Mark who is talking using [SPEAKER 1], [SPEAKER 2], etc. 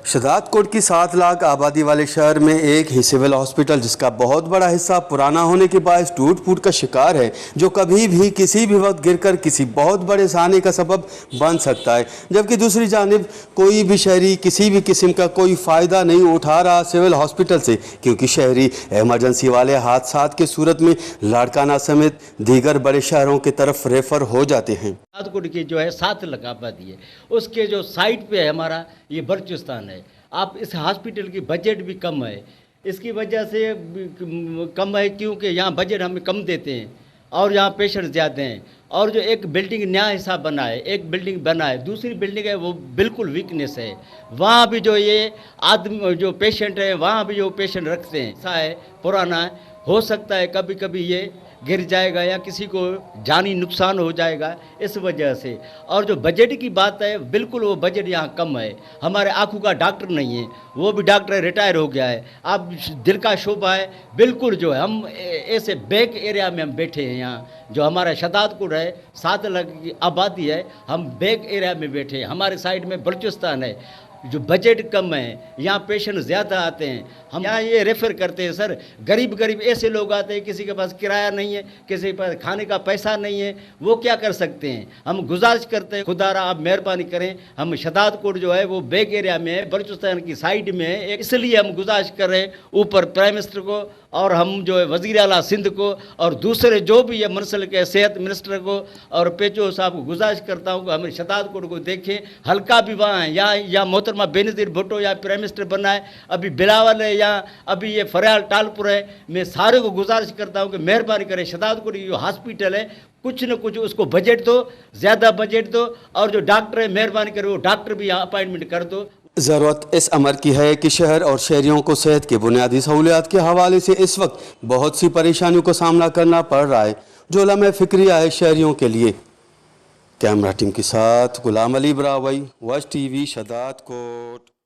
[SPEAKER 1] شداد کوٹ کی 7 لاکھ آبادی والے شہر میں ایک ہی سول ہاسپٹل جس کا بہت بڑا حصہ پرانا ہونے کے باعث ٹوٹ پھوٹ کا شکار ہے، جو کبھی بھی کسی بھی وقت گر کر کسی بہت بڑے سانے کا سبب بن سکتا ہے، جبکہ دوسری جانب کوئی بھی شہری کسی بھی قسم کا کوئی فائدہ نہیں اٹھا رہا سول ہاسپٹل سے، کیونکہ شہری ایمرجنسی والے حادثات کے صورت میں لاڑکانہ سمیت دیگر بڑے شہروں کی طرف ریفر ہو جاتے ہیں۔
[SPEAKER 2] شداد کوٹ کی جو ہے 7 لاکھ آبادی ہے، اس کے جو سائٹ پہ ہے ہمارا یہ بلوچستان ہے۔ آپ اس ہاسپٹل کی بجٹ بھی کم ہے، اس کی وجہ سے کم ہے کیونکہ یہاں بجٹ ہمیں کم دیتے ہیں اور یہاں پیشنٹ زیادہ ہیں، اور جو ایک بلڈنگ نیا حصہ بنا ہے، ایک بلڈنگ بنا ہے، دوسری بلڈنگ ہے وہ بالکل ویکنیس ہے، وہاں بھی جو یہ آدمی جو پیشنٹ ہے وہاں بھی جو پیشنٹ رکھتے ہیں ایسا ہے پرانا ہے، ہو سکتا ہے کبھی کبھی یہ گر جائے گا یا کسی کو جانی نقصان ہو جائے گا اس وجہ سے۔ اور جو بجٹ کی بات ہے بالکل وہ بجٹ یہاں کم ہے، ہمارے آنکھوں کا ڈاکٹر نہیں ہے، وہ بھی ڈاکٹر ریٹائر ہو گیا ہے، اب دل کا شعبہ ہے، بالکل جو ہے ہم ایسے بیک ایریا میں ہم بیٹھے ہیں۔ یہاں جو ہمارا شداد کوٹ ہے 7 لاکھ کی آبادی ہے، ہم بیک ایریا میں بیٹھے ہیں، ہمارے سائڈ میں بلوچستان ہے، جو بجٹ کم ہے، یہاں پیشنٹ زیادہ آتے ہیں، ہم یہاں یہ ریفر کرتے ہیں سر، غریب ایسے لوگ آتے ہیں، کسی کے پاس کرایہ نہیں ہے، کسی کے پاس کھانے کا پیسہ نہیں ہے، وہ کیا کر سکتے ہیں؟ ہم گزارش کرتے ہیں خدا را آپ مہربانی کریں، ہم شداد کوٹ جو ہے وہ بیک ایریا میں ہے، بلوچستان کی سائڈ میں ہے، اس لیے ہم گزارش کر رہے ہیں اوپر پرائم منسٹر کو اور ہم جو ہے وزیر اعلیٰ سندھ کو اور دوسرے جو بھی یہ منسلک ہے صحت منسٹر کو اور پیچو صاحب کو گزارش کرتا ہوں کہ ہمیں شداد کوٹ کو دیکھیں، ہلکا بھی وہاں ہے، یا محترمہ بینظیر بھٹو یا پرائم منسٹر بنا ہے، ابھی بلاول ہے یا ابھی یہ فریال ٹالپور ہے، میں سارے کو گزارش کرتا ہوں کہ مہربانی کریں شداد کوٹ جو ہاسپٹل ہے کچھ نہ کچھ اس کو بجٹ دو، زیادہ بجٹ دو، اور جو ڈاکٹر ہے مہربانی کریں وہ ڈاکٹر بھی یہاں اپائنٹمنٹ کر دو۔
[SPEAKER 1] ضرورت اس امر کی ہے کہ شہر اور شہریوں کو صحت کے بنیادی سہولیات کے حوالے سے اس وقت بہت سی پریشانیوں کا سامنا کرنا پڑ رہا ہے، جو لمحہ فکریہ ہے شہریوں کے لیے۔ کیمرہ ٹیم کے ساتھ غلام علی براوی، ویسٹ ٹی وی، شداد کوٹ۔